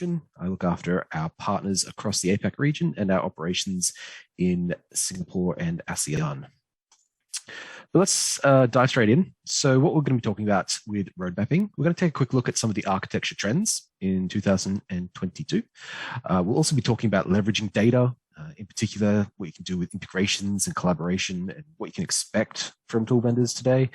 Avolution. I look after our partners across the APAC region and our operations in Singapore and ASEAN. But let's dive straight in. So what we're going to be talking about with road mapping, we're going to take a quick look at some of the architecture trends in 2022. We'll also be talking about leveraging data, in particular, what you can do with integrations and collaboration and what you can expect from tool vendors today.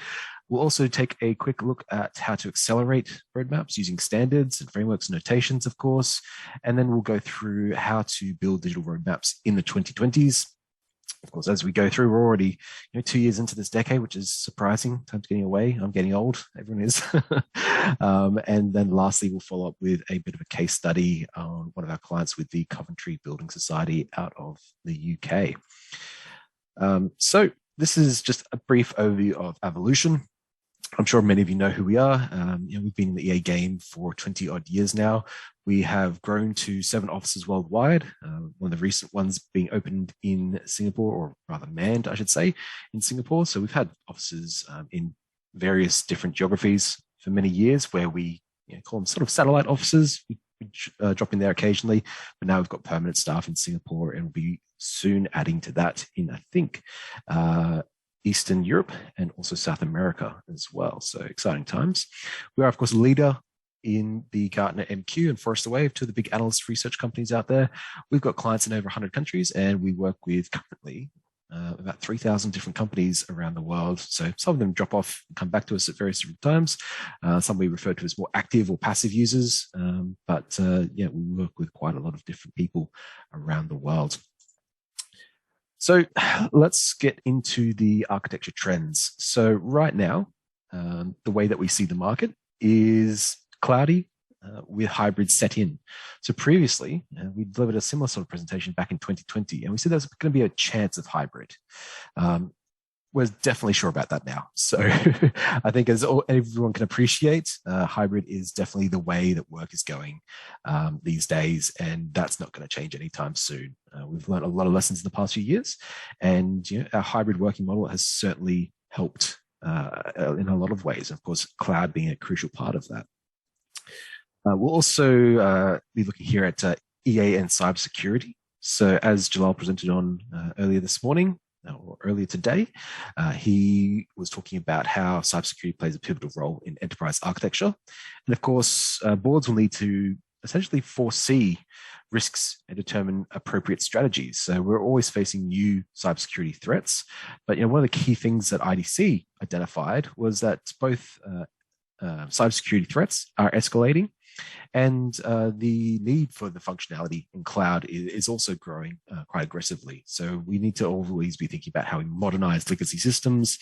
We'll also take a quick look at how to accelerate roadmaps using standards and frameworks and notations, of course. And then we'll go through how to build digital roadmaps in the 2020s. Of course, as we go through, we're already 2 years into this decade, which is surprising. Time's getting away. I'm getting old. Everyone is. And then lastly, we'll follow up with a bit of a case study on one of our clients with the Coventry Building Society out of the UK. So this is just a brief overview of Avolution. I'm sure many of you know who we are. We've been in the EA game for 20 odd years now. We have grown to 7 offices worldwide. One of the recent ones being opened in Singapore, or rather manned, I should say, in Singapore. So we've had offices in various different geographies for many years, where we call them sort of satellite offices. We drop in there occasionally, but now we've got permanent staff in Singapore, and we'll be soon adding to that in, I think, Eastern Europe and also South America as well. So exciting times. We are, of course, a leader in the Gartner MQ and Forrester Wave, two of the big analyst research companies out there. We've got clients in over 100 countries, and we work with currently about 3,000 different companies around the world. So some of them drop off and come back to us at various different times. Some we refer to as more active or passive users. But we work with quite a lot of different people around the world. So let's get into the architecture trends. So right now, the way that we see the market is cloudy with hybrid set in. So previously, we delivered a similar sort of presentation back in 2020, and we said there's going to be a chance of hybrid. We're definitely sure about that now. So I think, as everyone can appreciate, hybrid is definitely the way that work is going these days, and that's not going to change anytime soon. We've learned a lot of lessons in the past few years, and our hybrid working model has certainly helped in a lot of ways. Of course, cloud being a crucial part of that. We'll also be looking here at EA and cybersecurity. So as Jalal presented on earlier this morning, or earlier today, he was talking about how cybersecurity plays a pivotal role in enterprise architecture. And of course, boards will need to essentially foresee risks and determine appropriate strategies. So we're always facing new cybersecurity threats. But one of the key things that IDC identified was that both cybersecurity threats are escalating, and the need for the functionality in cloud is also growing quite aggressively. So we need to always be thinking about how we modernize legacy systems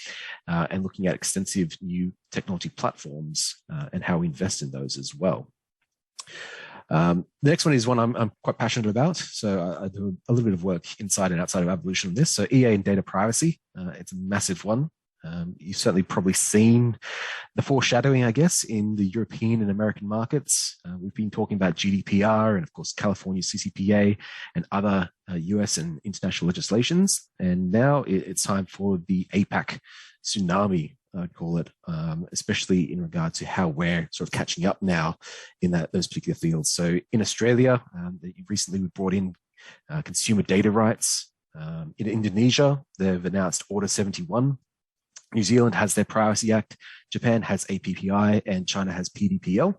and looking at extensive new technology platforms and how we invest in those as well. The next one is one I'm quite passionate about. So I do a little bit of work inside and outside of Avolution on this. So EA and data privacy, it's a massive one. You've certainly probably seen the foreshadowing, I guess, in the European and American markets. We've been talking about GDPR and, of course, California CCPA and other US and international legislations. And now it's time for the APAC tsunami, I'd call it, especially in regard to how we're sort of catching up now in those particular fields. So in Australia, recently we brought in consumer data rights. In Indonesia, they've announced Order 71. New Zealand has their Privacy Act, Japan has APPI, and China has PDPL.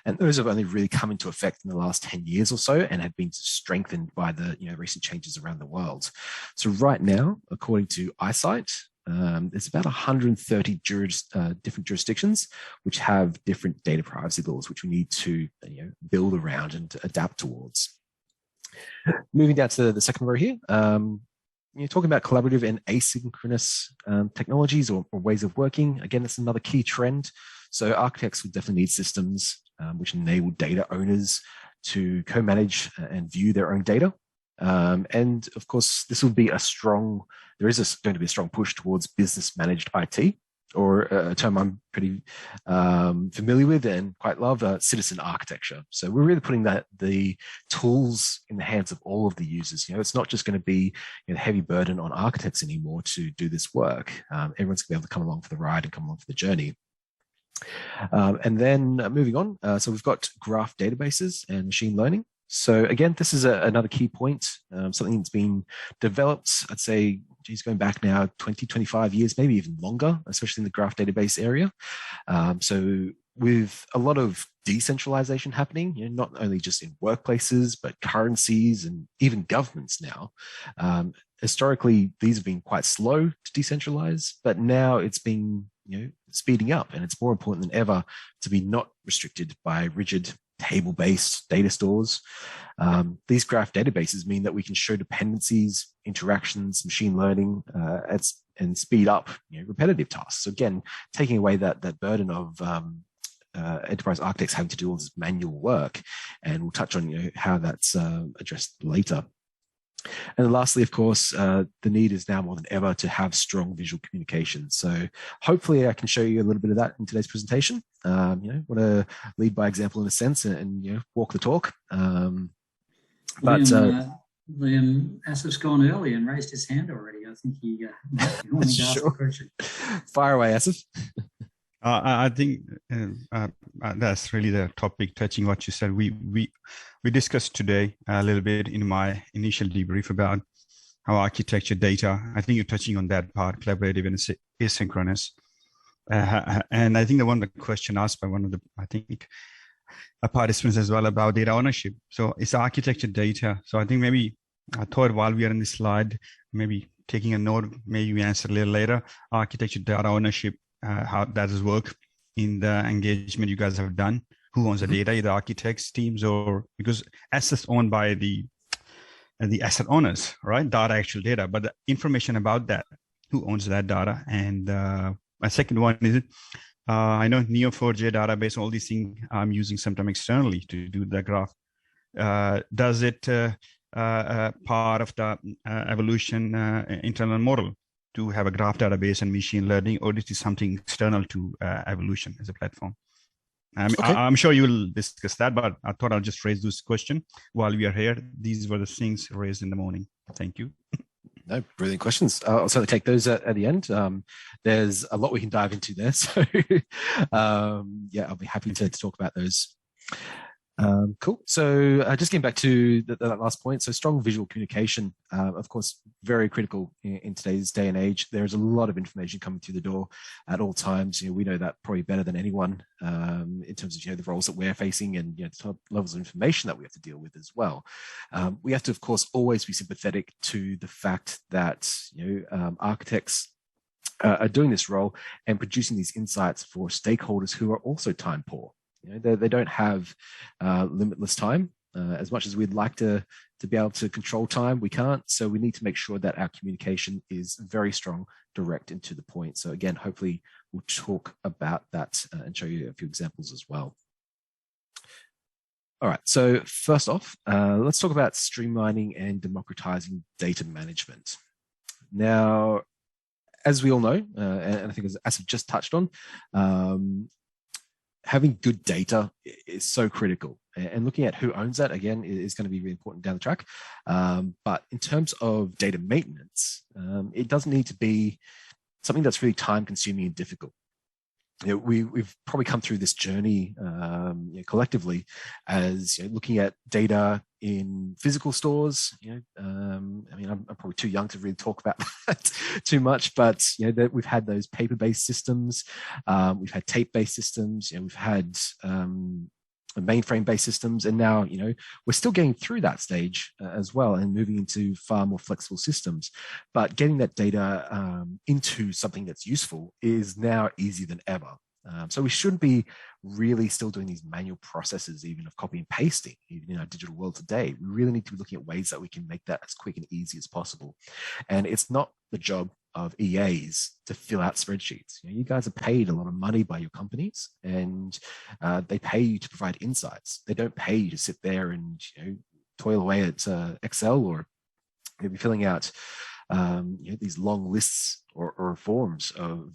And those have only really come into effect in the last 10 years or so and have been strengthened by the recent changes around the world. So right now, according to iSight, there's about 130 different jurisdictions which have different data privacy laws, which we need to build around and adapt towards. Moving down to the second row here. You're talking about collaborative and asynchronous technologies or ways of working. Again, that's another key trend. So architects will definitely need systems which enable data owners to co-manage and view their own data. And of course, this will be there is going to be a strong push towards business managed IT, or a term I'm pretty familiar with and quite love, citizen architecture. So we're really putting the tools in the hands of all of the users. It's not just going to be a heavy burden on architects anymore to do this work. Everyone's going to be able to come along for the ride and come along for the journey. And then moving on, so we've got graph databases and machine learning. So again, this is another key point, something that's been developed, I'd say, going back now 20, 25 years, maybe even longer, especially in the graph database area. So with a lot of decentralization happening, not only just in workplaces, but currencies and even governments now. Historically, these have been quite slow to decentralize, but now it's been speeding up, and it's more important than ever to be not restricted by rigid table-based data stores. These graph databases mean that we can show dependencies, interactions, machine learning, and speed up repetitive tasks. So again, taking away that burden of enterprise architects having to do all this manual work, and we'll touch on how that's addressed later. And then lastly, of course, the need is now more than ever to have strong visual communication. So hopefully I can show you a little bit of that in today's presentation. Want to lead by example in a sense and walk the talk. Liam Asif's gone early and raised his hand already. I think he wanted to ask a question. Fire away, Asif. I think that's really the topic, touching what you said. We discussed today a little bit in my initial debrief about how architecture data. I think you're touching on that part, collaborative and asynchronous. And I think the question asked by one of the participants as well about data ownership. So it's architecture data. So I think maybe I thought while we are in this slide, maybe taking a note, maybe we answer a little later. Architecture data ownership. How that does work in the engagement you guys have done. Who owns the data, either architects, teams, or because assets owned by the asset owners, right? Data, actual data, but the information about that, who owns that data? And my second one is, I know Neo4j database, all these things I'm using sometimes externally to do the graph. Does it part of the Avolution internal model to have a graph database and machine learning, or this is something external to Avolution as a platform? I'm sure you will discuss that, but I thought I'll just raise this question while we are here. These were the things raised in the morning. Thank you. No, brilliant questions. I'll certainly take those at the end. There's a lot we can dive into there. So yeah, I'll be happy to talk about those. Cool. So just getting back to that last point. So strong visual communication, of course, very critical in today's day and age. There's a lot of information coming through the door at all times. We know that probably better than anyone in terms of the roles that we're facing and the top levels of information that we have to deal with as well. We have to, of course, always be sympathetic to the fact that architects are doing this role and producing these insights for stakeholders who are also time poor. They don't have limitless time. As much as we'd like to be able to control time, we can't. So we need to make sure that our communication is very strong, direct, and to the point. So again, hopefully we'll talk about that and show you a few examples as well. All right, so first off, let's talk about streamlining and democratizing data management. Now, as we all know, and I think as Asif just touched on, having good data is so critical, and looking at who owns that, again, is going to be really important down the track. But in terms of data maintenance, it doesn't need to be something that's really time consuming and difficult. We've probably come through this journey collectively as looking at data in physical stores. I mean, I'm probably too young to really talk about that too much, but that we've had those paper-based systems, we've had tape-based systems, we've had mainframe-based systems, and now we're still getting through that stage as well and moving into far more flexible systems. But getting that data into something that's useful is now easier than ever. So we shouldn't be really still doing these manual processes, even of copy and pasting, even in our digital world today. We really need to be looking at ways that we can make that as quick and easy as possible. And it's not the job of EAs to fill out spreadsheets. You guys are paid a lot of money by your companies, and they pay you to provide insights. They don't pay you to sit there and toil away at Excel or maybe filling out these long lists or forms of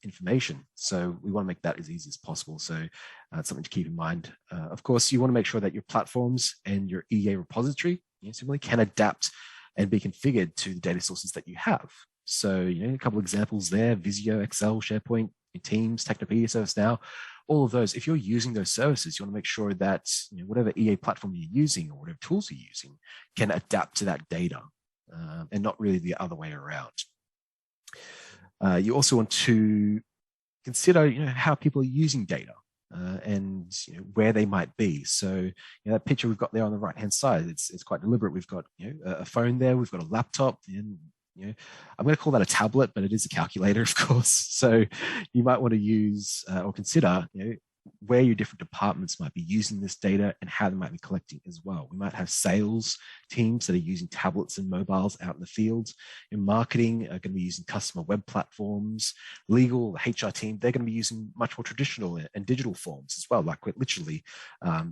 information. So we want to make that as easy as possible. So it's something to keep in mind. Of course, you want to make sure that your platforms and your EA repository simply can adapt and be configured to the data sources that you have. So, a couple of examples there: Visio, Excel, SharePoint, Teams, Technopedia, ServiceNow. all of those, if you're using those services, you want to make sure that whatever EA platform you're using or whatever tools you're using can adapt to that data, and not really the other way around. You also want to consider how people are using data, and where they might be. So that picture we've got there on the right hand side, it's quite deliberate. We've got a phone there, we've got a laptop, and I'm going to call that a tablet, but it is a calculator, of course. So you might want to use or consider where your different departments might be using this data and how they might be collecting as well. We might have sales teams that are using tablets and mobiles out in the field. In marketing, are going to be using customer web platforms. Legal, the HR team, they're going to be using much more traditional and digital forms as well, like literally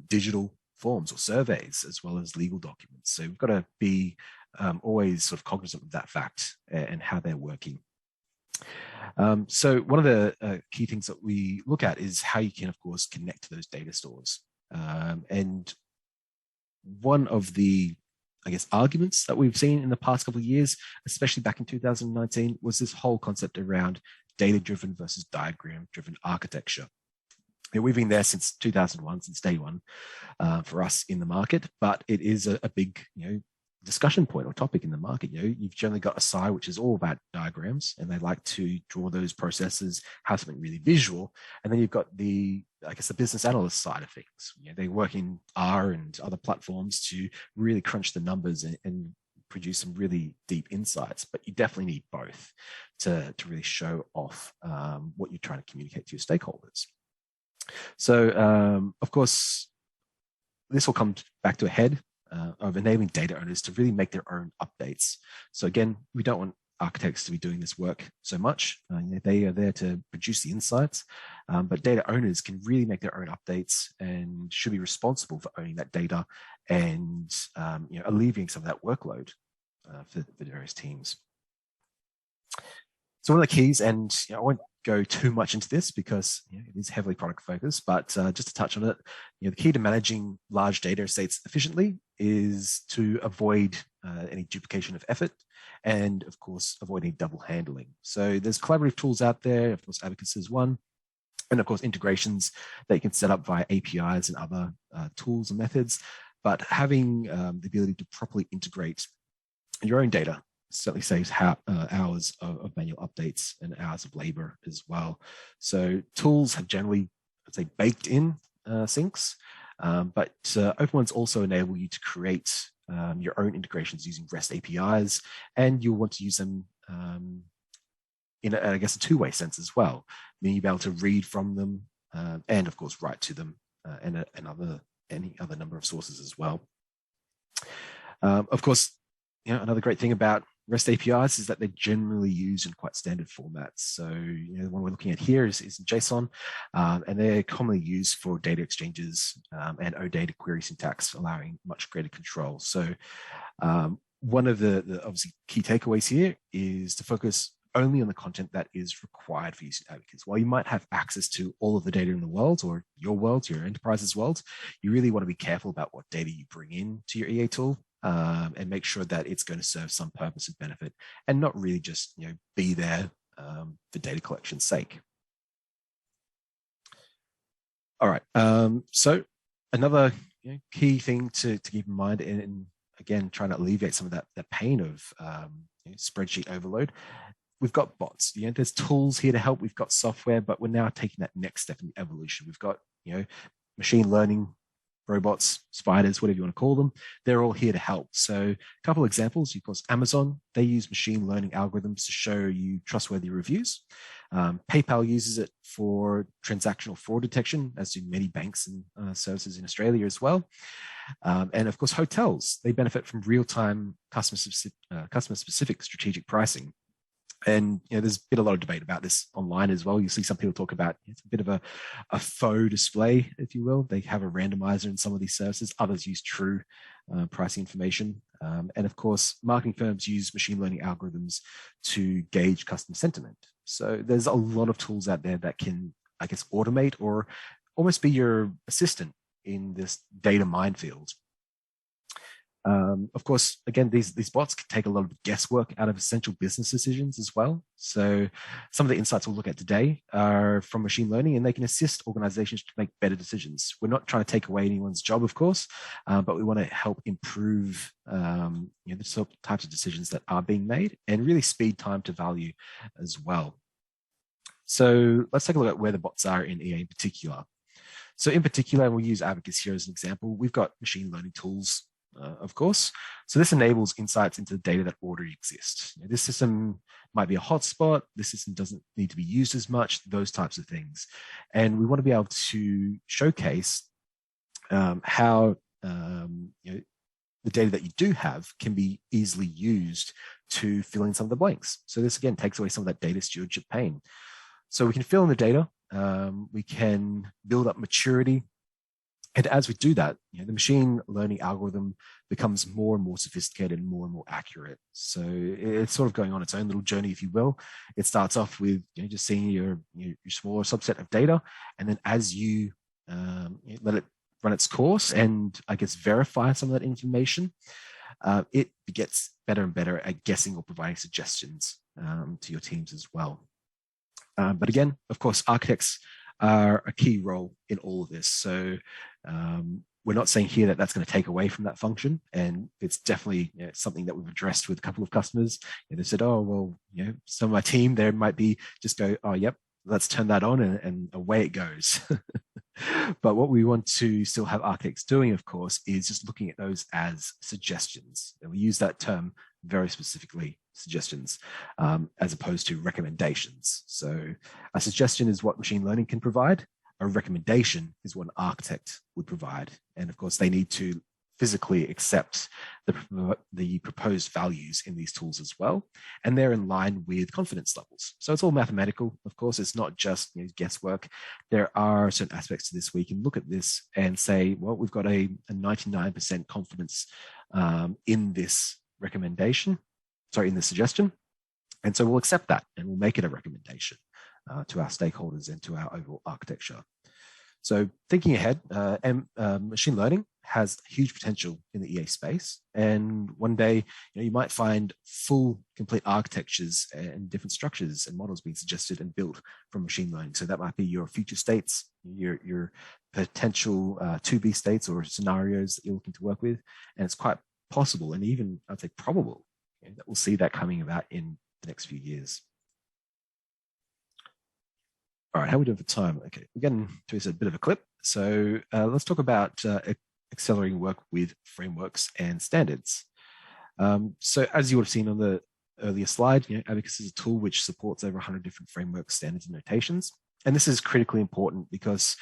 digital forms or surveys, as well as legal documents. So we've got to be always sort of cognizant of that fact and how they're working. So one of the key things that we look at is how you can, of course, connect to those data stores. And one of the, I guess, arguments that we've seen in the past couple of years, especially back in 2019, was this whole concept around data-driven versus diagram-driven architecture. We've been there since 2001, since day one, for us in the market, but it is a big, discussion point or topic in the market. You've generally got a side which is all about diagrams, and they like to draw those processes, have something really visual. And then you've got the business analyst side of things. They work in R and other platforms to really crunch the numbers and produce some really deep insights. But you definitely need both to really show off what you're trying to communicate to your stakeholders. So, of course, this will come back to a head of enabling data owners to really make their own updates. So again, we don't want architects to be doing this work so much. They are there to produce the insights, but data owners can really make their own updates and should be responsible for owning that data and alleviating some of that workload for the various teams. So one of the keys, and I won't go too much into this because it is heavily product focused, but just to touch on it, the key to managing large data estates efficiently is to avoid any duplication of effort and, of course, avoiding double handling. So there's collaborative tools out there. Of course, ABACUS is one. And, of course, integrations that you can set up via APIs and other tools and methods. But having the ability to properly integrate your own data certainly saves hours of manual updates and hours of labor as well. So tools have generally, I'd say, baked in syncs, but open ones also enable you to create your own integrations using REST APIs, and you'll want to use them in, I guess, a two-way sense as well, meaning you'll be able to read from them and, of course, write to them and any other number of sources as well. Of course, another great thing about REST APIs is that they're generally used in quite standard formats. So, the one we're looking at here is JSON, and they're commonly used for data exchanges and OData query syntax, allowing much greater control. So, one of the obviously key takeaways here is to focus only on the content that is required for use in ABACUS. While you might have access to all of the data in the world, or your enterprise's world, you really want to be careful about what data you bring in to your EA tool. And make sure that it's going to serve some purpose and benefit, and not really just be there for data collection's sake. All right. So another key thing to keep in mind, and again, trying to alleviate some of that pain of spreadsheet overload. We've got bots. There's tools here to help. We've got software, but we're now taking that next step in the evolution. We've got machine learning robots, spiders, whatever you want to call them. They're all here to help. So a couple of examples, of course, Amazon, they use machine learning algorithms to show you trustworthy reviews. PayPal uses it for transactional fraud detection, as do many banks and services in Australia as well. And of course, hotels, they benefit from real-time customer-specific strategic pricing. And there's been a lot of debate about this online as well. You see some people talk about it's a bit of a faux display, if you will. They have a randomizer in some of these services. Others use true pricing information. And of course, marketing firms use machine learning algorithms to gauge customer sentiment. So there's a lot of tools out there that can, I guess, automate or almost be your assistant in this data minefield. Of course, again, these bots can take a lot of guesswork out of essential business decisions as well. So some of the insights we'll look at today are from machine learning, and they can assist organizations to make better decisions. We're not trying to take away anyone's job, of course, but we want to help improve the sort of types of decisions that are being made and really speed time to value as well. So let's take a look at where the bots are in EA in particular. So in particular, we'll use ABACUS here as an example. We've got machine learning tools, of course. So this enables insights into the data that already exists. This system might be a hotspot. This system doesn't need to be used as much, those types of things. And we want to be able to showcase how the data that you do have can be easily used to fill in some of the blanks. So this, again, takes away some of that data stewardship pain. So we can fill in the data, we can build up maturity. And as we do that, the machine learning algorithm becomes more and more sophisticated and more accurate. So it's sort of going on its own little journey, if you will. It starts off with just seeing your smaller subset of data. And then as you let it run its course and, I guess, verify some of that information, it gets better and better at guessing or providing suggestions to your teams as well. But again, of course, architects are a key role in all of this. So we're not saying here that that's going to take away from that function. And it's definitely something that we've addressed with a couple of customers. They said, oh, well, some of my team there might be just go, oh, yep, let's turn that on, and away it goes. But what we want to still have architects doing, of course, is just looking at those as suggestions. And we use that term very specifically, suggestions, as opposed to recommendations. So a suggestion is what machine learning can provide. A recommendation is what an architect would provide. And of course, they need to physically accept the proposed values in these tools as well. And they're in line with confidence levels. So it's all mathematical. Of course, it's not just guesswork. There are certain aspects to this where you can look at this and say, well, we've got a 99% confidence in this recommendation, in this suggestion. And so we'll accept that and we'll make it a recommendation to our stakeholders and to our overall architecture. So thinking ahead, machine learning has huge potential in the EA space. And one day, you might find full, complete architectures and different structures and models being suggested and built from machine learning. So that might be your future states, your potential to-be states or scenarios that you're looking to work with. And it's quite possible and even, I'd say, probable that we'll see that coming about in the next few years. All right, how are we doing for time? Okay, we're getting to a bit of a clip. So let's talk about accelerating work with frameworks and standards. So as you would have seen on the earlier slide, ABACUS is a tool which supports over 100 different frameworks, standards, and notations. And this is critically important because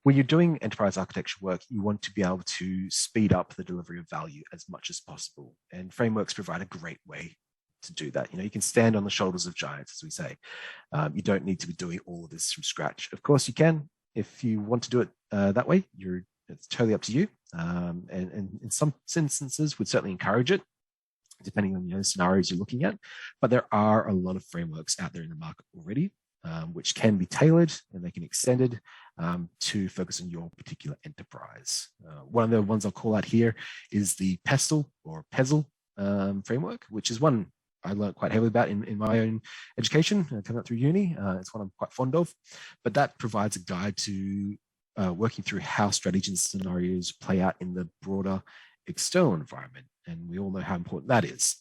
when you're doing enterprise architecture work, you want to be able to speed up the delivery of value as much as possible. And frameworks provide a great way to do that. You can stand on the shoulders of giants, as we say. You don't need to be doing all of this from scratch. Of course, you can. If you want to do it that way, it's totally up to you. And in some instances, we'd certainly encourage it, depending on the scenarios you're looking at. But there are a lot of frameworks out there in the market already, which can be tailored and they can be extended to focus on your particular enterprise. One of the ones I'll call out here is the PESTLE or PESL framework, which is one I learned quite heavily about in my own education coming up through uni. It's one I'm quite fond of, but that provides a guide to working through how strategies and scenarios play out in the broader external environment. And we all know how important that is.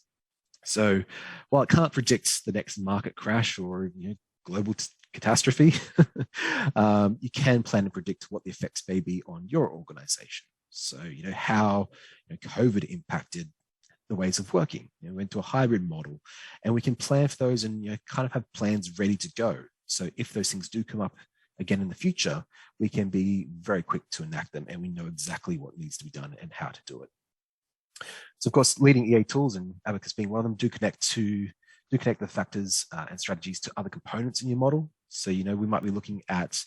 So while it can't predict the next market crash or global catastrophe, you can plan and predict what the effects may be on your organization. So, how COVID impacted the ways of working. We went to a hybrid model, and we can plan for those and kind of have plans ready to go. So if those things do come up again in the future, we can be very quick to enact them, and we know exactly what needs to be done and how to do it. So of course, leading EA tools, and ABACUS being one of them, do connect the factors and strategies to other components in your model. So we might be looking at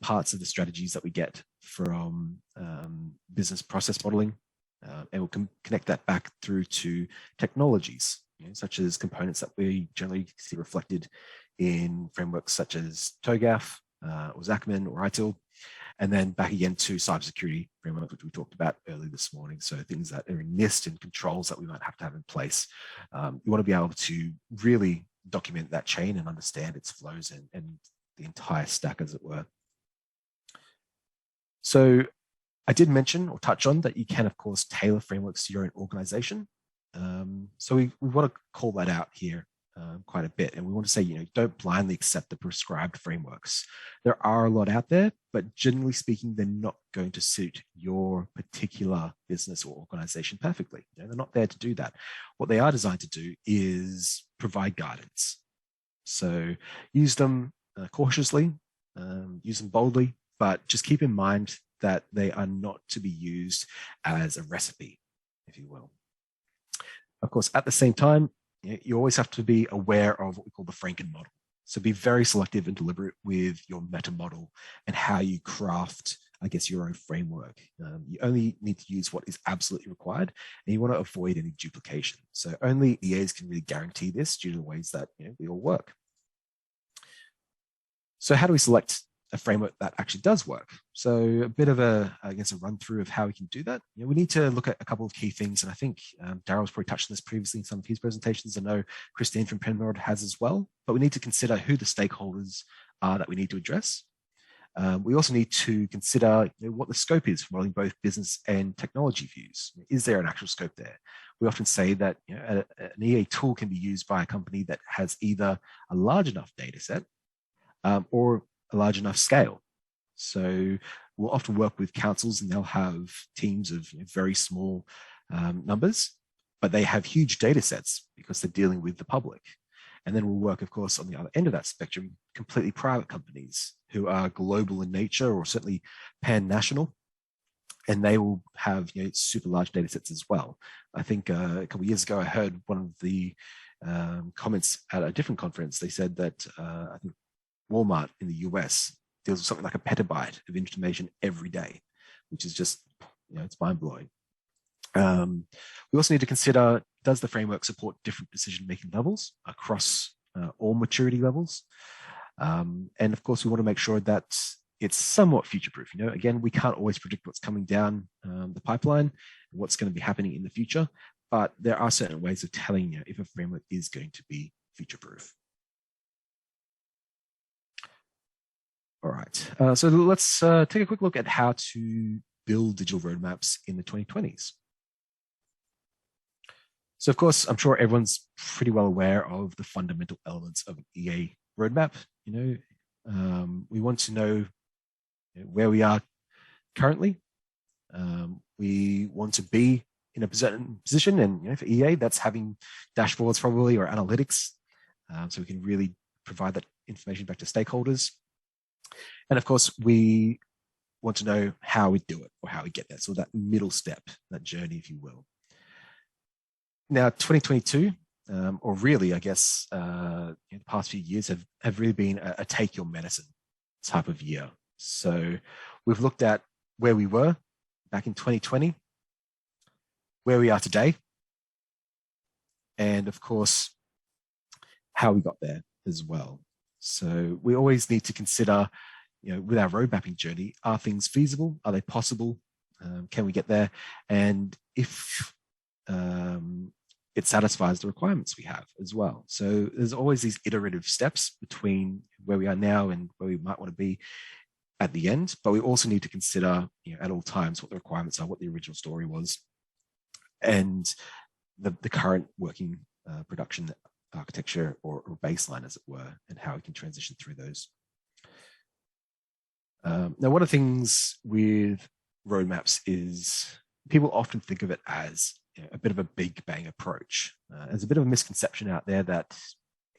parts of the strategies that we get from business process modeling. And we'll connect that back through to technologies, such as components that we generally see reflected in frameworks such as TOGAF or Zachman or ITIL. And then back again to cybersecurity frameworks, which we talked about earlier this morning. So things that are in NIST and controls that we might have to have in place. You want to be able to really document that chain and understand its flows and the entire stack, as it were. So I did mention or touch on that you can, of course, tailor frameworks to your own organization. So we want to call that out here quite a bit. And we want to say, don't blindly accept the prescribed frameworks. There are a lot out there, but generally speaking, they're not going to suit your particular business or organization perfectly. They're not there to do that. What they are designed to do is provide guidance. So use them cautiously, use them boldly, but just keep in mind that they are not to be used as a recipe, if you will. Of course, at the same time, you always have to be aware of what we call the Franken model. So be very selective and deliberate with your meta model and how you craft, I guess, your own framework. You only need to use what is absolutely required, and you want to avoid any duplication. So only EAs can really guarantee this due to the ways that we all work. So how do we select a framework that actually does work? So a bit of a run through of how we can do that. We need to look at a couple of key things, and I think Daryl's probably touched on this previously in some of his presentations. I know Christine from Penrod has as well, but we need to consider who the stakeholders are that we need to address. We also need to consider what the scope is for modeling both business and technology views. Is there an actual scope there? We often say that an EA tool can be used by a company that has either a large enough data set or a large enough scale. So we'll often work with councils and they'll have teams of very small numbers, but they have huge data sets because they're dealing with the public. And then we'll work, of course, on the other end of that spectrum, completely private companies who are global in nature or certainly pan-national, and they will have super large data sets as well. I think a couple of years ago, I heard one of the comments at a different conference. They said that I think Walmart in the US deals with something like a petabyte of information every day, which is just, it's mind-blowing. We also need to consider, does the framework support different decision-making levels across all maturity levels? And of course, we want to make sure that it's somewhat future-proof. Again, we can't always predict what's coming down the pipeline and what's going to be happening in the future, but there are certain ways of telling if a framework is going to be future-proof. All right, so let's take a quick look at how to build digital roadmaps in the 2020s. So of course, I'm sure everyone's pretty well aware of the fundamental elements of an EA roadmap. We want to know where we are currently. We want to be in a position, and for EA, that's having dashboards probably or analytics, so we can really provide that information back to stakeholders. And of course, we want to know how we do it or how we get there. So that middle step, that journey, if you will. Now, 2022, or really, I guess, the past few years have really been a take your medicine type of year. So we've looked at where we were back in 2020, where we are today, and of course, how we got there as well. So we always need to consider, with our road mapping journey, are things feasible? Are they possible? Can we get there? And if it satisfies the requirements we have as well. So there's always these iterative steps between where we are now and where we might want to be at the end. But we also need to consider, at all times, what the requirements are, what the original story was, and the current working production architecture or baseline, as it were, and how we can transition through those. Now, one of the things with roadmaps is people often think of it as a bit of a big bang approach. There's a bit of a misconception out there that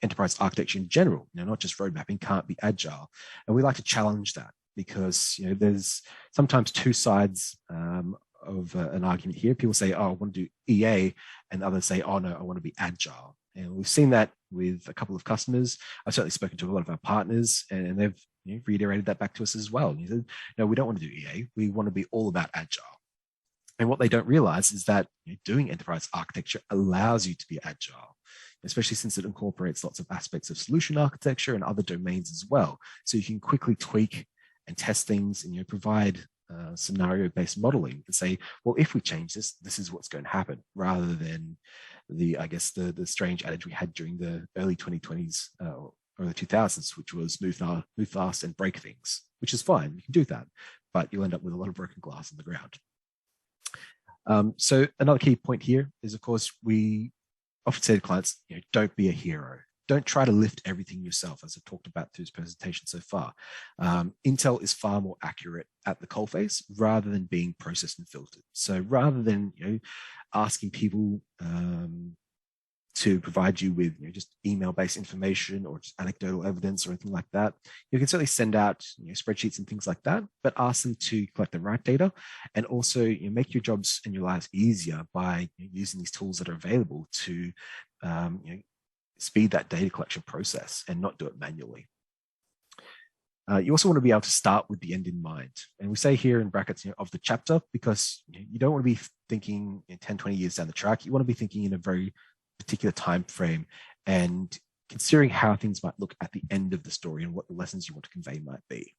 enterprise architecture in general, not just road mapping, can't be agile. And we like to challenge that because there's sometimes two sides of an argument here. People say, oh, I want to do EA, and others say, oh no, I want to be agile. And we've seen that with a couple of customers. I've certainly spoken to a lot of our partners, and they've reiterated that back to us as well. And he said, no, we don't want to do EA. We want to be all about agile. And what they don't realize is that doing enterprise architecture allows you to be agile, especially since it incorporates lots of aspects of solution architecture and other domains as well. So you can quickly tweak and test things, and provide scenario-based modeling and say, well, if we change this, this is what's going to happen, rather than the strange adage we had during the early 2020s or the 2000s, which was move fast and break things, which is fine. You can do that, but you'll end up with a lot of broken glass on the ground. So another key point here is, of course, we often say to clients, don't be a hero. Don't try to lift everything yourself, as I've talked about through this presentation so far. Intel is far more accurate at the coalface rather than being processed and filtered. So rather than asking people to provide you with just email-based information or just anecdotal evidence or anything like that, you can certainly send out spreadsheets and things like that, but ask them to collect the right data, and also make your jobs and your lives easier by using these tools that are available to speed that data collection process and not do it manually. You also want to be able to start with the end in mind. And we say here in brackets of the chapter, because you don't want to be thinking 10, 20 years down the track. You want to be thinking in a very particular time frame and considering how things might look at the end of the story and what the lessons you want to convey might be.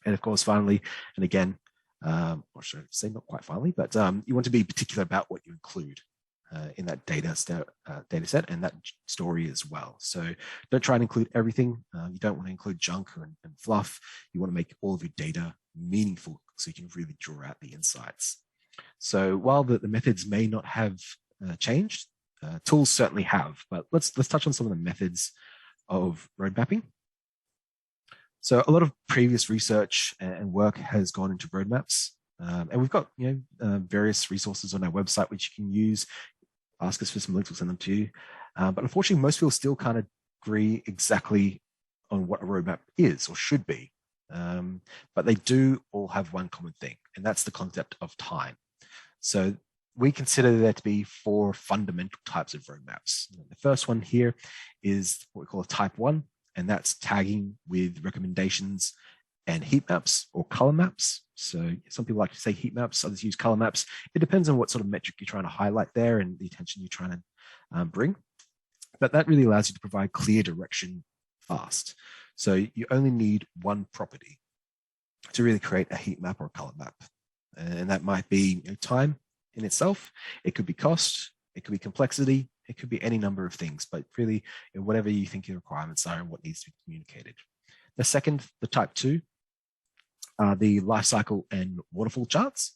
And of course, finally, and again, or should I say not quite finally, but you want to be particular about what you include in that data set and that story as well. So don't try and include everything. You don't want to include junk and fluff. You want to make all of your data meaningful so you can really draw out the insights. So while the methods may not have changed, tools certainly have, but let's touch on some of the methods of road mapping. So a lot of previous research and work has gone into roadmaps, and we've got various resources on our website which you can use. Ask us for some links, we'll send them to you. But unfortunately, most people still kind of agree exactly on what a roadmap is or should be. But they do all have one common thing, and that's the concept of time. So we consider there to be 4 fundamental types of roadmaps. The first one here is what we call a type 1, and that's tagging with recommendations and heat maps or color maps. So some people like to say heat maps, others use color maps. It depends on what sort of metric you're trying to highlight there and the attention you're trying to bring. But that really allows you to provide clear direction fast. So you only need one property to really create a heat map or a color map. And that might be time in itself. It could be cost, it could be complexity, it could be any number of things, but really whatever you think your requirements are and what needs to be communicated. The second, the type 2, are the life cycle and waterfall charts.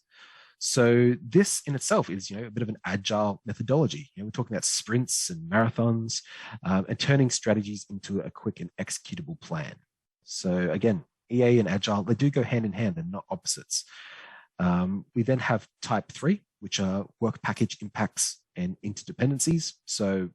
So this in itself is a bit of an agile methodology. We're talking about sprints and marathons and turning strategies into a quick and executable plan. So again, EA and agile, they do go hand in hand and not opposites. We then have type 3, which are work package impacts and interdependencies. So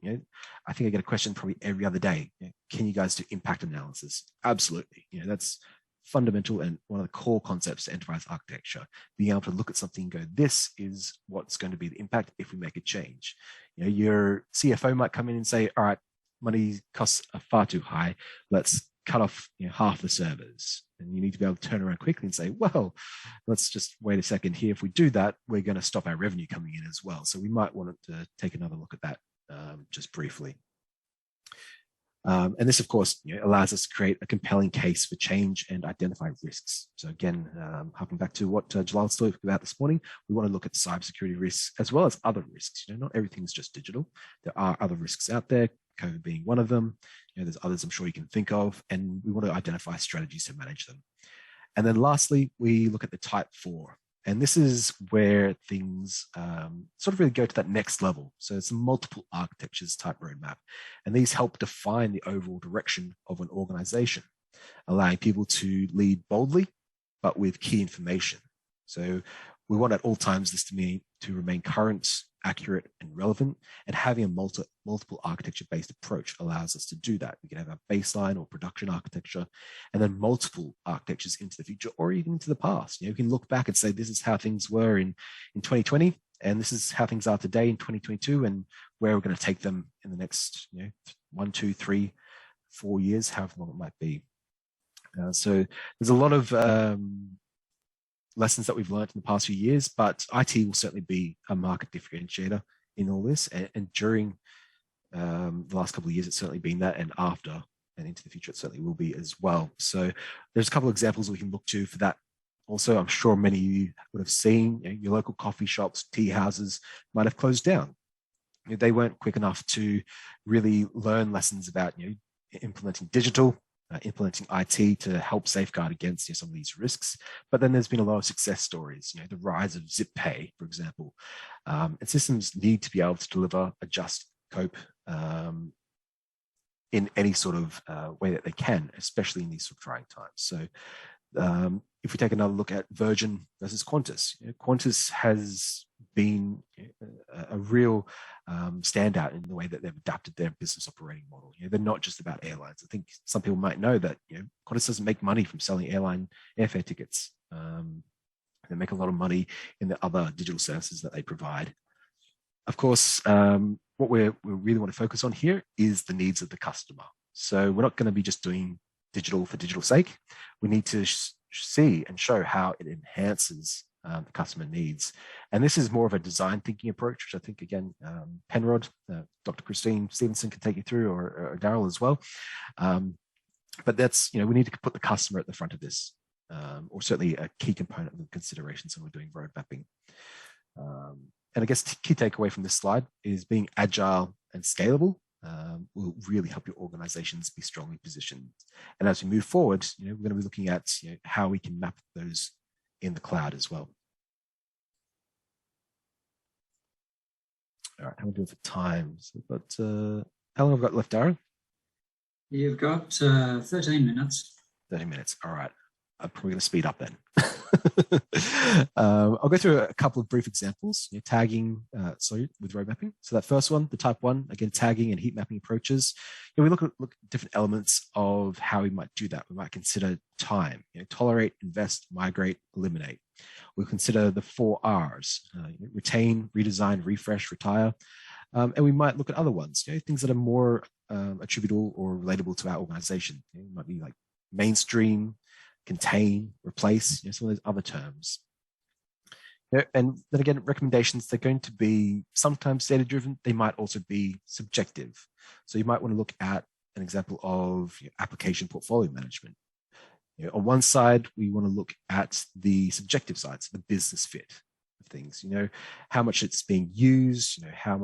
I think I get a question probably every other day. Can you guys do impact analysis? Absolutely. That's fundamental and one of the core concepts to enterprise architecture, being able to look at something and go, this is what's going to be the impact if we make a change. Your CFO might come in and say, all right, money costs are far too high. Let's cut off half the servers. And you need to be able to turn around quickly and say, well, let's just wait a second here. If we do that, we're going to stop our revenue coming in as well. So we might want to take another look at that just briefly. And this, of course, allows us to create a compelling case for change and identify risks. So again, harking back to what Jalal was talking about this morning, we want to look at cybersecurity risks as well as other risks. Not everything's just digital. There are other risks out there, COVID being one of them. There's others I'm sure you can think of, and we want to identify strategies to manage them. And then lastly, we look at the type 4. And this is where things sort of really go to that next level. So it's a multiple architectures type roadmap. And these help define the overall direction of an organization, allowing people to lead boldly, but with key information. So we want at all times this to remain current, accurate, and relevant. And having a multiple architecture-based approach allows us to do that. We can have a baseline or production architecture, and then multiple architectures into the future or even into the past. We can look back and say, this is how things were in 2020, and this is how things are today in 2022, and where we're going to take them in the next 1, 2, 3, 4 years, however long it might be. So there's a lot of lessons that we've learned in the past few years, but IT will certainly be a market differentiator in all this. And during the last couple of years, it's certainly been that. And after, and into the future it certainly will be as well. So there's a couple of examples we can look to for that. Also, I'm sure many of you would have seen, your local coffee shops, tea houses might have closed down. They weren't quick enough to really learn lessons about implementing digital, implementing IT to help safeguard against some of these risks. But then there's been a lot of success stories, the rise of zip pay, for example. And systems need to be able to deliver, adjust, cope in any sort of way that they can, especially in these sort of trying times. So if we take another look at Virgin versus Qantas, Qantas has been a real standout in the way that they've adapted their business operating model. They're not just about airlines. I think some people might know that Qantas doesn't make money from selling airline airfare tickets. They make a lot of money in the other digital services that they provide. Of course, what we really want to focus on here is the needs of the customer. So we're not going to be just doing digital for digital sake. We need to see and show how it enhances the customer needs. And this is more of a design thinking approach, which I think, again, Penrod, Dr. Christine Stevenson can take you through, or Daryl as well. But that's, we need to put the customer at the front of this, or certainly a key component of the considerations when we're doing road mapping. And I guess the key takeaway from this slide is being agile and scalable will really help your organizations be strongly positioned. And as we move forward, we're going to be looking at how we can map those in the cloud as well. All right, how are we doing for time? So we've got, how long have I got left, Darren? You've got 13 minutes. 30 minutes, all right. I'm probably going to speed up then. I'll go through a couple of brief examples, tagging, with road mapping. So that first one, the type 1, again, tagging and heat mapping approaches. We look at different elements of how we might do that. We might consider time, tolerate, invest, migrate, eliminate. We'll consider the 4 R's, retain, redesign, refresh, retire. And we might look at other ones, things that are more attributable or relatable to our organization. It might be like mainstream, contain, replace, some of those other terms. And then again, recommendations, they're going to be sometimes data driven. They might also be subjective. So you might want to look at an example of application portfolio management. On one side, we want to look at the subjective side, so the business fit of things, how much it's being used, how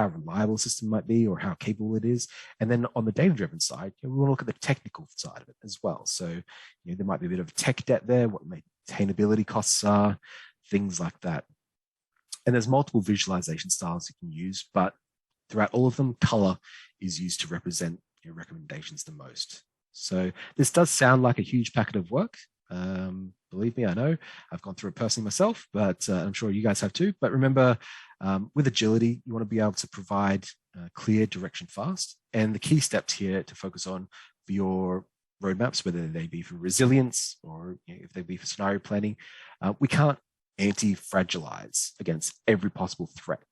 reliable a system might be or how capable it is. And then on the data-driven side, we want to look at the technical side of it as well. So there might be a bit of tech debt there, what maintainability costs are, things like that. And there's multiple visualization styles you can use, but throughout all of them, color is used to represent your recommendations the most. So this does sound like a huge packet of work. Believe me, I know I've gone through it personally myself, but I'm sure you guys have too. But remember, with agility, you want to be able to provide clear direction fast. And the key steps here to focus on for your roadmaps, whether they be for resilience or if they be for scenario planning, we can't anti-fragilize against every possible threat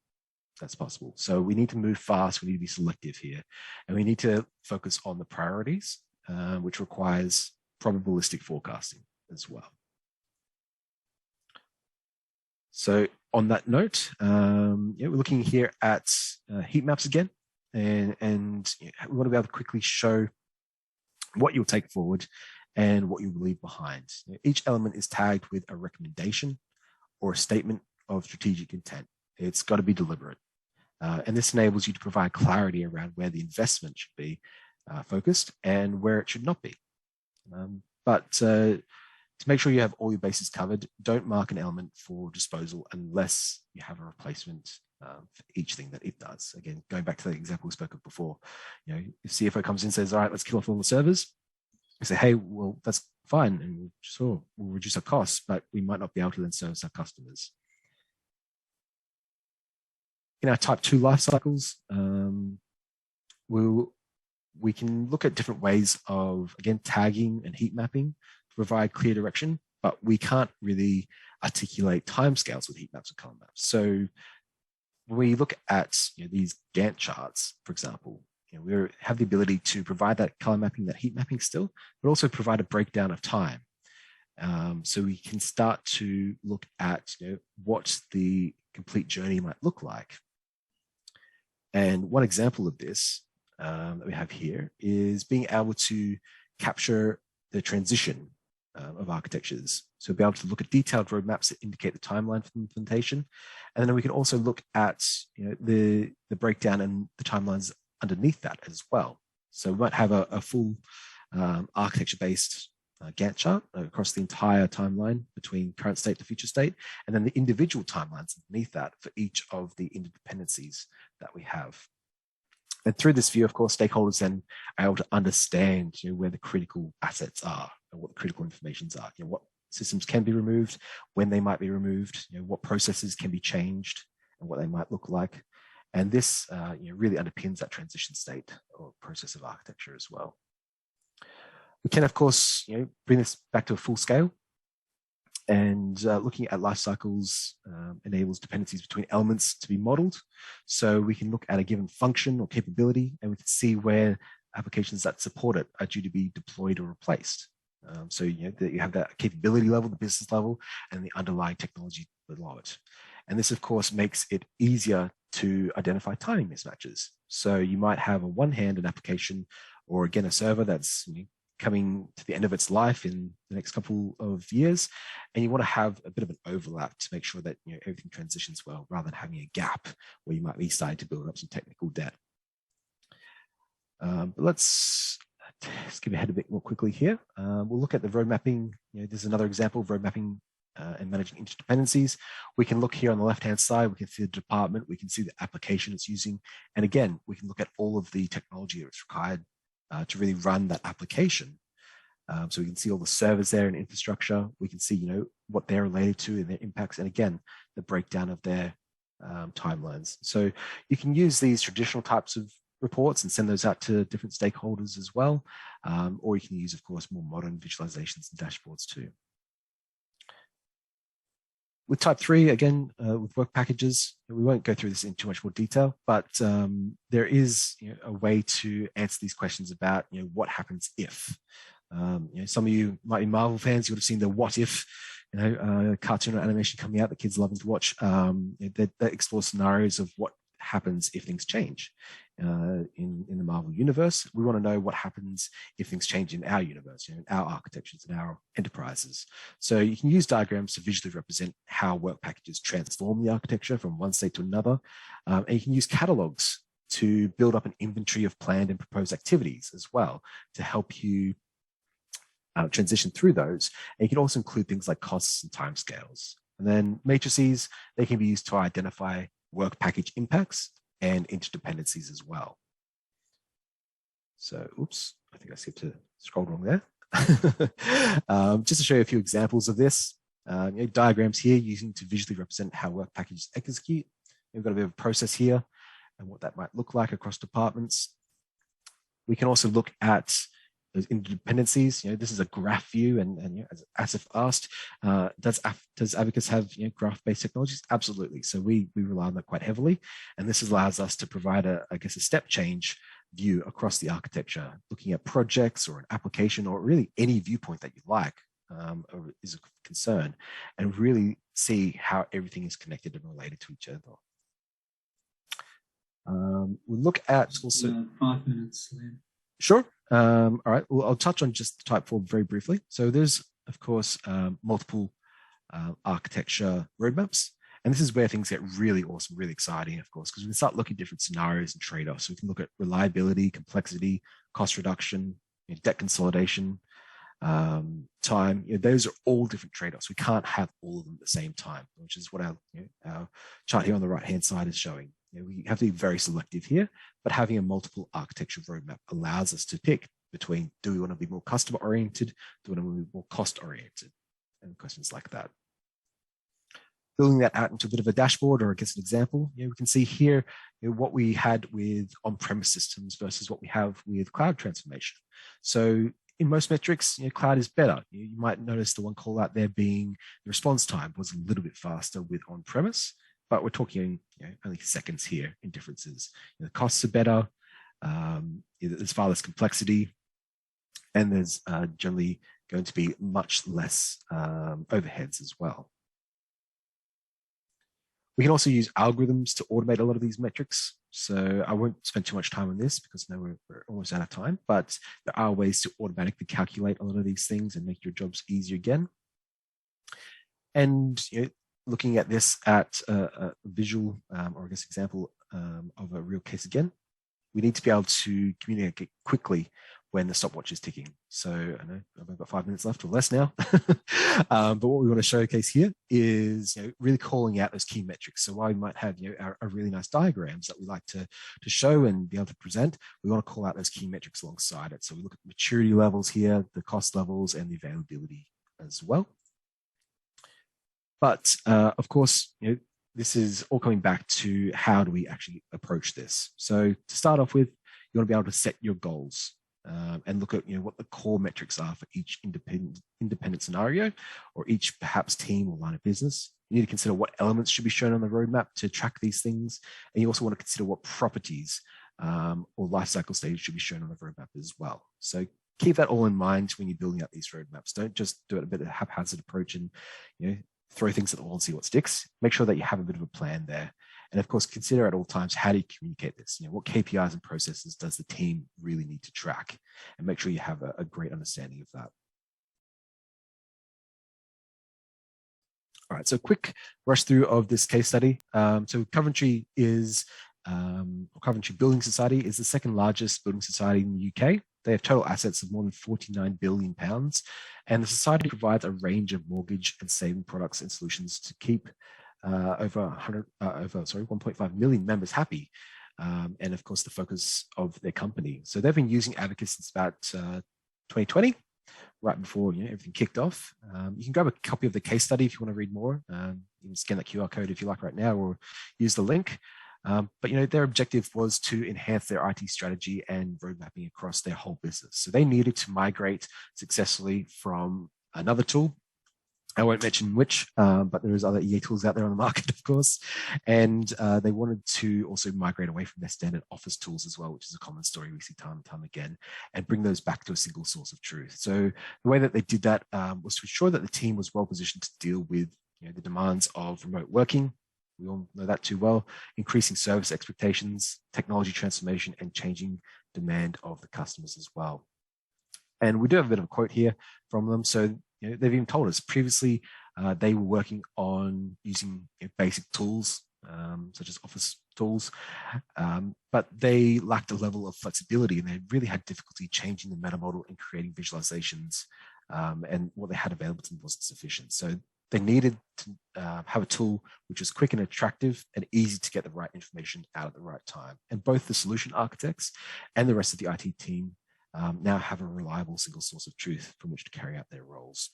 that's possible. So we need to move fast. We need to be selective here. And we need to focus on the priorities, which requires probabilistic forecasting as well. So on that note, we're looking here at heat maps again, and we want to be able to quickly show what you'll take forward and what you leave behind. Each element is tagged with a recommendation or a statement of strategic intent. It's got to be deliberate. And this enables you to provide clarity around where the investment should be focused and where it should not be. But to make sure you have all your bases covered, don't mark an element for disposal unless you have a replacement for each thing that it does. Again, going back to the example we spoke of before, if CFO comes in and says, all right, let's kill off all the servers, we say, hey, well, that's fine, and we'll reduce our costs, but we might not be able to then service our customers. In our type 2 life cycles, we can look at different ways of, again, tagging and heat mapping to provide clear direction, but we can't really articulate timescales with heat maps or color maps. So when we look at these Gantt charts, for example, we have the ability to provide that color mapping, that heat mapping still, but also provide a breakdown of time. So we can start to look at what the complete journey might look like. And one example of this that we have here is being able to capture the transition of architectures. So be able to look at detailed roadmaps that indicate the timeline for the implementation. And then we can also look at the breakdown and the timelines underneath that as well. So we might have a full architecture-based Gantt chart across the entire timeline between current state to future state, and then the individual timelines underneath that for each of the interdependencies that we have. And through this view, of course, stakeholders then are able to understand where the critical assets are and what the critical informations are. What systems can be removed, when they might be removed, what processes can be changed, and what they might look like. And this really underpins that transition state or process of architecture as well. We can, of course, bring this back to a full scale. And looking at life cycles enables dependencies between elements to be modeled. So we can look at a given function or capability, and we can see where applications that support it are due to be deployed or replaced. So you have that capability level, the business level, and the underlying technology below it. And this, of course, makes it easier to identify timing mismatches. So you might have on one hand an application, or again a server that's coming to the end of its life in the next couple of years, and you want to have a bit of an overlap to make sure that everything transitions well, rather than having a gap where you might be starting to build up some technical debt. But let's skip ahead a bit more quickly here. We'll look at the road mapping. This is another example of road mapping and managing interdependencies. We can look here on the left-hand side, we can see the department, we can see the application it's using, and again, we can look at all of the technology that's required to really run that application. So we can see all the servers there and infrastructure. We can see, what they're related to and their impacts, and again, the breakdown of their timelines. So you can use these traditional types of reports and send those out to different stakeholders as well, or you can use, of course, more modern visualizations and dashboards too. With type 3, again, with work packages, we won't go through this in too much more detail, but there is a way to answer these questions about what happens if. Some of you might be Marvel fans. You would have seen the What If, cartoon or animation coming out that kids are loving to watch. That explores scenarios of what happens if things change in the Marvel universe. We want to know what happens if things change in our universe, in our architectures, in our enterprises. So you can use diagrams to visually represent how work packages transform the architecture from one state to another. And you can use catalogs to build up an inventory of planned and proposed activities as well to help you transition through those. And you can also include things like costs and timescales. And then matrices, they can be used to identify work package impacts and interdependencies as well. So, oops, I think I skipped to scroll wrong there. Just to show you a few examples of this, diagrams here using to visually represent how work packages execute. We've got a bit of a process here and what that might look like across departments. We can also look at those interdependencies. This is a graph view, and as Asif asked, does ABACUS have graph-based technologies? Absolutely. So we rely on that quite heavily, and this allows us to provide a step change view across the architecture, looking at projects or an application or really any viewpoint that you like is a concern, and really see how everything is connected and related to each other. We'll look at also 5 minutes, Liam. Sure. All right. Well, I'll touch on just type 4 very briefly. So there's, of course, multiple architecture roadmaps. And this is where things get really awesome, really exciting, of course, because we can start looking at different scenarios and trade-offs. So we can look at reliability, complexity, cost reduction, debt consolidation, time. Those are all different trade-offs. We can't have all of them at the same time, which is what our chart here on the right-hand side is showing. We have to be very selective here, but having a multiple architecture roadmap allows us to pick between, do we want to be more customer-oriented, do we want to be more cost-oriented, and questions like that. Building that out into a bit of a dashboard, or I guess an example, we can see here what we had with on-premise systems versus what we have with cloud transformation. So in most metrics, cloud is better. You might notice the one call out there being the response time was a little bit faster with on-premise, but we're talking only seconds here in differences. The costs are better, there's far less complexity, and there's generally going to be much less overheads as well. We can also use algorithms to automate a lot of these metrics. So I won't spend too much time on this because I know we're almost out of time, but there are ways to automatically calculate a lot of these things and make your jobs easier again. And looking at this at a visual or I guess example of a real case again, we need to be able to communicate quickly when the stopwatch is ticking. So I know I've got 5 minutes left or less now, but what we want to showcase here is really calling out those key metrics. So while we might have our really nice diagrams that we like to show and be able to present, we want to call out those key metrics alongside it. So we look at maturity levels here, the cost levels, and the availability as well. But of course, this is all coming back to how do we actually approach this. So to start off with, you want to be able to set your goals and look at what the core metrics are for each independent scenario or each perhaps team or line of business. You need to consider what elements should be shown on the roadmap to track these things, and you also want to consider what properties or lifecycle stages should be shown on the roadmap as well. So keep that all in mind when you're building out these roadmaps. Don't just do it a bit of a haphazard approach and throw things at the wall and see what sticks. Make sure that you have a bit of a plan there. And of course, consider at all times, how do you communicate this? What KPIs and processes does the team really need to track? And make sure you have a great understanding of that. All right, so quick rush through of this case study. So Coventry Building Society is the second largest building society in the UK. They have total assets of more than £49 billion, and the society provides a range of mortgage and saving products and solutions to keep over 1.5 million members happy, and of course the focus of their company. So they've been using ABACUS since about 2020, right before everything kicked off. You can grab a copy of the case study if you want to read more. You can scan that QR code if you like right now, or use the link. But their objective was to enhance their IT strategy and road mapping across their whole business. So they needed to migrate successfully from another tool. I won't mention which, but there is other EA tools out there on the market, of course. And they wanted to also migrate away from their standard Office tools as well, which is a common story we see time and time again, and bring those back to a single source of truth. So the way that they did that was to ensure that the team was well positioned to deal with the demands of remote working. We all know that too well. Increasing service expectations, technology transformation, and changing demand of the customers as well. And we do have a bit of a quote here from them. So they've even told us previously they were working on using basic tools such as Office tools, but they lacked a level of flexibility, and they really had difficulty changing the meta model and creating visualizations. And what they had available to them wasn't sufficient. So they needed to have a tool which was quick and attractive and easy to get the right information out at the right time. And both the solution architects and the rest of the IT team now have a reliable single source of truth from which to carry out their roles.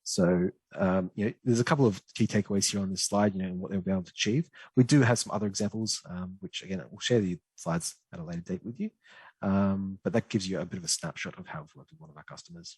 So, there's a couple of key takeaways here on this slide, and what they'll be able to achieve. We do have some other examples, which again, we'll share the slides at a later date with you. But that gives you a bit of a snapshot of how we've worked with one of our customers.